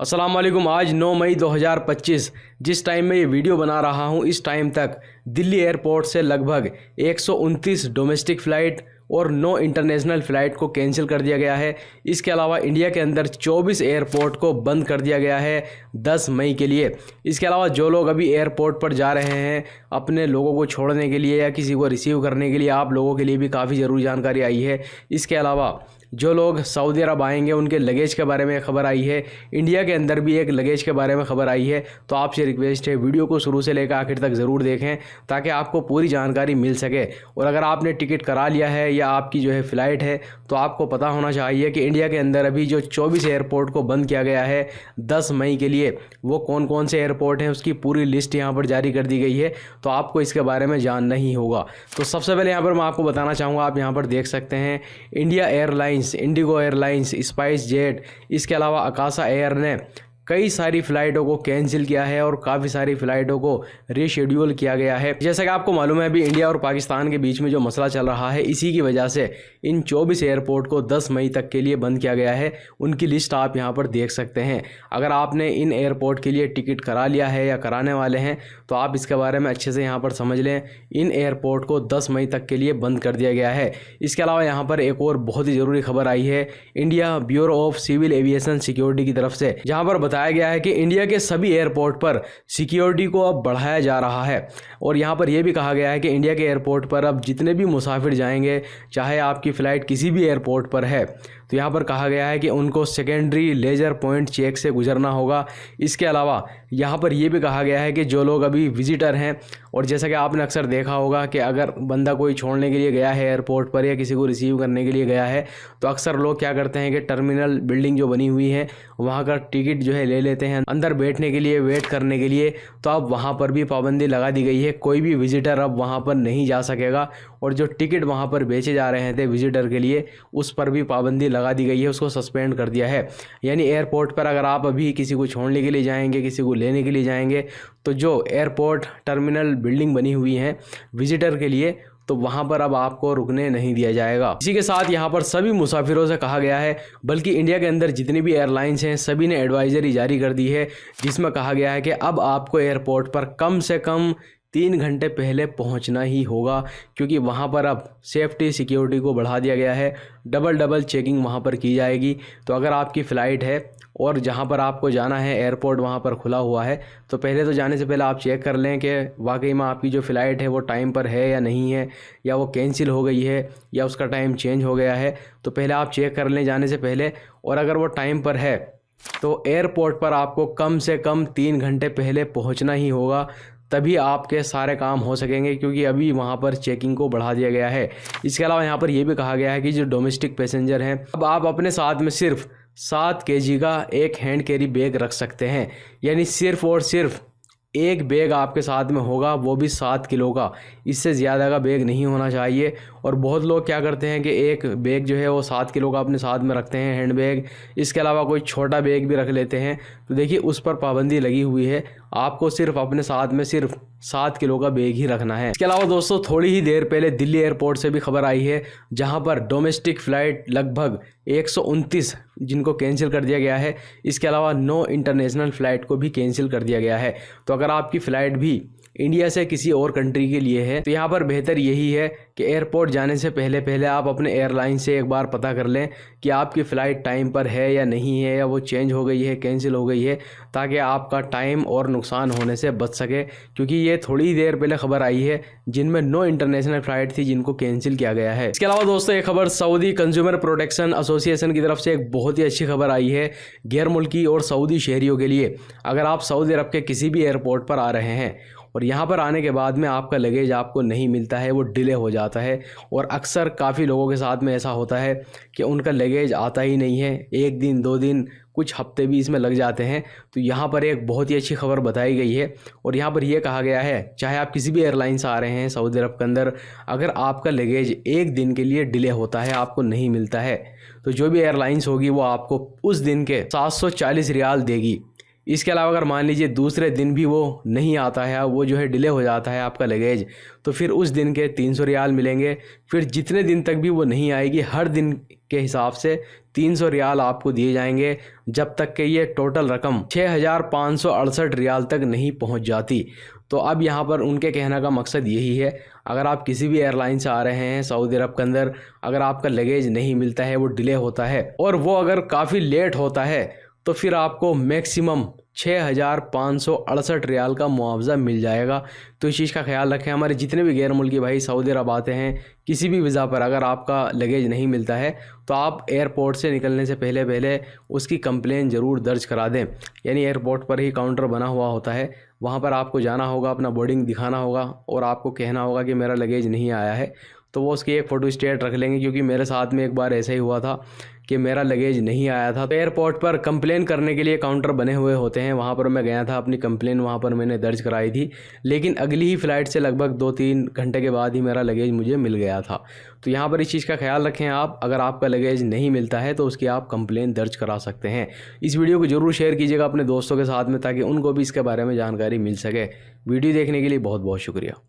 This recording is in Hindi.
अस्सलाम वालेकुम। आज 9 मई 2025 जिस टाइम में ये वीडियो बना रहा हूँ इस टाइम तक दिल्ली एयरपोर्ट से लगभग 129 डोमेस्टिक फ़्लाइट और 9 इंटरनेशनल फ़्लाइट को कैंसिल कर दिया गया है। इसके अलावा इंडिया के अंदर 24 एयरपोर्ट को बंद कर दिया गया है 10 मई के लिए। इसके अलावा जो लोग अभी एयरपोर्ट पर जा रहे हैं अपने लोगों को छोड़ने के लिए या किसी को रिसीव करने के लिए, आप लोगों के लिए भी काफ़ी ज़रूरी जानकारी आई है। इसके अलावा जो लोग सऊदी अरब आएंगे उनके लगेज के बारे में खबर आई है। इंडिया के अंदर भी एक लगेज के बारे में खबर आई है। तो आपसे रिक्वेस्ट है वीडियो को शुरू से लेकर आखिर तक ज़रूर देखें ताकि आपको पूरी जानकारी मिल सके। और अगर आपने टिकट करा लिया है या आपकी जो है फ़्लाइट है तो आपको पता होना चाहिए कि इंडिया के अंदर अभी जो 24 एयरपोर्ट को बंद किया गया है 10 मई के लिए, वो कौन कौन से एयरपोर्ट हैं उसकी पूरी लिस्ट यहाँ पर जारी कर दी गई है। तो आपको इसके बारे में जानना ही होगा। तो सबसे पहले यहाँ पर मैं आपको बताना चाहूँगा, आप यहाँ पर देख सकते हैं India airlines, Indigo airlines, spice jet, इसके अलावा अकाशा एयर ने कई सारी फ़्लाइटों को कैंसिल किया है और काफ़ी सारी फ़्लाइटों को रीशेड्यूल किया गया है। जैसा कि आपको मालूम है अभी इंडिया और पाकिस्तान के बीच में जो मसला चल रहा है, इसी की वजह से इन 24 एयरपोर्ट को 10 मई तक के लिए बंद किया गया है। उनकी लिस्ट आप यहां पर देख सकते हैं। अगर आपने इन एयरपोर्ट के लिए टिकट करा लिया है या कराने वाले हैं तो आप इसके बारे में अच्छे से यहाँ पर समझ लें। इन एयरपोर्ट को 10 मई तक के लिए बंद कर दिया गया है। इसके अलावा यहाँ पर एक और बहुत ही ज़रूरी खबर आई है India bureau of civil aviation security की तरफ से, जहाँ पर बताया गया है कि इंडिया के सभी एयरपोर्ट पर सिक्योरिटी को अब बढ़ाया जा रहा है। और यहाँ पर यह भी कहा गया है कि इंडिया के एयरपोर्ट पर अब जितने भी मुसाफिर जाएंगे, चाहे आपकी फ़्लाइट किसी भी एयरपोर्ट पर है, तो यहाँ पर कहा गया है कि उनको सेकेंडरी लेजर पॉइंट चेक से गुजरना होगा। इसके अलावा यहाँ पर यह भी कहा गया है कि जो लोग अभी विजिटर हैं, और जैसा कि आपने अक्सर देखा होगा कि अगर बंदा कोई छोड़ने के लिए गया है एयरपोर्ट पर या किसी को रिसीव करने के लिए गया है तो अक्सर लोग क्या करते हैं कि टर्मिनल बिल्डिंग जो बनी हुई है वहाँ का टिकट जो है ले लेते हैं अंदर बैठने के लिए, वेट करने के लिए। तो अब वहाँ पर भी पाबंदी लगा दी गई है, कोई भी विजिटर अब वहाँ पर नहीं जा सकेगा। और जो टिकट वहाँ पर बेचे जा रहे थे विजिटर के लिए उस पर भी पाबंदी लगा दी गई है, उसको सस्पेंड कर दिया है। यानी एयरपोर्ट पर अगर आप अभी किसी को छोड़ने के लिए जाएंगे, किसी को लेने के लिए जाएंगे, तो जो एयरपोर्ट टर्मिनल बिल्डिंग बनी हुई है विजिटर के लिए, तो वहाँ पर अब आपको रुकने नहीं दिया जाएगा। इसी के साथ यहाँ पर सभी मुसाफिरों से कहा गया है, बल्कि इंडिया के अंदर जितनी भी एयरलाइंस हैं सभी ने एडवाइजरी जारी कर दी है, जिसमें कहा गया है कि अब आपको एयरपोर्ट पर कम से कम 3 घंटे पहले पहुंचना ही होगा, क्योंकि वहां पर अब सेफ्टी सिक्योरिटी को बढ़ा दिया गया है। डबल चेकिंग वहां पर की जाएगी। तो अगर आपकी फ़्लाइट है और जहां पर आपको जाना है एयरपोर्ट वहां पर खुला हुआ है, तो पहले तो जाने से पहले आप चेक कर लें कि वाकई में आपकी जो फ़्लाइट है वो टाइम पर है या नहीं है, या वो कैंसिल हो गई है या उसका टाइम चेंज हो गया है। तो पहले आप चेक कर लें जाने से पहले। और अगर वो टाइम पर है तो एयरपोर्ट पर आपको कम से कम 3 घंटे पहले पहुँचना ही होगा, तभी आपके सारे काम हो सकेंगे, क्योंकि अभी वहाँ पर चेकिंग को बढ़ा दिया गया है। इसके अलावा यहाँ पर यह भी कहा गया है कि जो डोमेस्टिक पैसेंजर हैं अब आप अपने साथ में सिर्फ 7 kg का एक हैंड कैरी बैग रख सकते हैं। यानी सिर्फ और सिर्फ एक बैग आपके साथ में होगा, वो भी 7 किलो का, इससे ज़्यादा का बैग नहीं होना चाहिए। और बहुत लोग क्या करते हैं कि एक बैग जो है वो 7 किलो का अपने साथ में रखते हैं, हैंड बैग। इसके अलावा कोई छोटा बैग भी रख लेते हैं। तो देखिए उस पर पाबंदी लगी हुई है, आपको सिर्फ अपने साथ में सिर्फ 7 किलो का बैग ही रखना है। इसके अलावा दोस्तों थोड़ी ही देर पहले दिल्ली एयरपोर्ट से भी खबर आई है, जहां पर डोमेस्टिक फ़्लाइट लगभग 129 जिनको कैंसिल कर दिया गया है। इसके अलावा 9 इंटरनेशनल फ़्लाइट को भी कैंसिल कर दिया गया है। तो अगर आपकी फ़्लाइट भी इंडिया से किसी और कंट्री के लिए है तो यहाँ पर बेहतर यही है कि एयरपोर्ट जाने से पहले आप अपने एयरलाइन से एक बार पता कर लें कि आपकी फ़्लाइट टाइम पर है या नहीं है, या वो चेंज हो गई है, कैंसिल हो गई है, ताकि आपका टाइम और नुकसान होने से बच सके। क्योंकि ये थोड़ी देर पहले खबर आई है जिनमें 9 इंटरनेशनल फ़्लाइट थी जिनको कैंसिल किया गया है। इसके अलावा दोस्तों एक खबर सऊदी कंज्यूमर प्रोटेक्शन एसोसिएशन की तरफ से एक बहुत ही अच्छी खबर आई है गैर मुल्की और सऊदी शहरियों के लिए। अगर आप सऊदी अरब के किसी भी एयरपोर्ट पर आ रहे हैं और यहाँ पर आने के बाद में आपका लगेज आपको नहीं मिलता है, वो डिले हो जाता है, और अक्सर काफ़ी लोगों के साथ में ऐसा होता है कि उनका लगेज आता ही नहीं है, 1 दिन 2 दिन कुछ हफ्ते भी इसमें लग जाते हैं। तो यहाँ पर एक बहुत ही अच्छी खबर बताई गई है, और यहाँ पर यह कहा गया है चाहे आप किसी भी एयरलाइन से आ रहे हैं सऊदी अरब के अंदर, अगर आपका लगेज 1 दिन के लिए डिले होता है, आपको नहीं मिलता है, तो जो भी एयरलाइंस होगी वो आपको उस दिन के 740 रियाल देगी। इसके अलावा अगर मान लीजिए दूसरे दिन भी वो नहीं आता है, वो जो है डिले हो जाता है आपका लगेज, तो फिर उस दिन के 300 रियाल मिलेंगे। फिर जितने दिन तक भी वो नहीं आएगी, हर दिन के हिसाब से 300 रियाल आपको दिए जाएंगे, जब तक कि ये टोटल रकम 6568 रियाल तक नहीं पहुंच जाती। तो अब यहाँ पर उनके कहने का मकसद यही है, अगर आप किसी भी एयरलाइन से आ रहे हैं सऊदी अरब के अंदर, अगर आपका लगेज नहीं मिलता है, वो डिले होता है और वो अगर काफ़ी लेट होता है, तो फिर आपको मैक्सिमम 6568 रियाल का मुआवजा मिल जाएगा। तो इस चीज़ का ख्याल रखें। हमारे जितने भी गैर मुल्की भाई सऊदी अरब आते हैं किसी भी वीज़ा पर, अगर आपका लगेज नहीं मिलता है तो आप एयरपोर्ट से निकलने से पहले उसकी कंप्लेन ज़रूर दर्ज करा दें। यानी एयरपोर्ट पर ही काउंटर बना हुआ होता है, वहाँ पर आपको जाना होगा, अपना बोर्डिंग दिखाना होगा और आपको कहना होगा कि मेरा लगेज नहीं आया है। तो वो उसकी एक फ़ोटो स्टेट रख लेंगे, क्योंकि मेरे साथ में एक बार ऐसा ही हुआ था कि मेरा लगेज नहीं आया था। तो एयरपोर्ट पर कंप्लेन करने के लिए काउंटर बने हुए होते हैं, वहाँ पर मैं गया था, अपनी कंप्लेन वहाँ पर मैंने दर्ज कराई थी, लेकिन अगली ही फ़्लाइट से लगभग 2-3 घंटे के बाद ही मेरा लगेज मुझे मिल गया था। तो यहाँ पर इस चीज़ का ख्याल रखें आप, अगर आपका लगेज नहीं मिलता है तो उसकी आप कंप्लेन दर्ज करा सकते हैं। इस वीडियो को ज़रूर शेयर कीजिएगा अपने दोस्तों के साथ में, ताकि उनको भी इसके बारे में जानकारी मिल सके। वीडियो देखने के लिए बहुत बहुत शुक्रिया।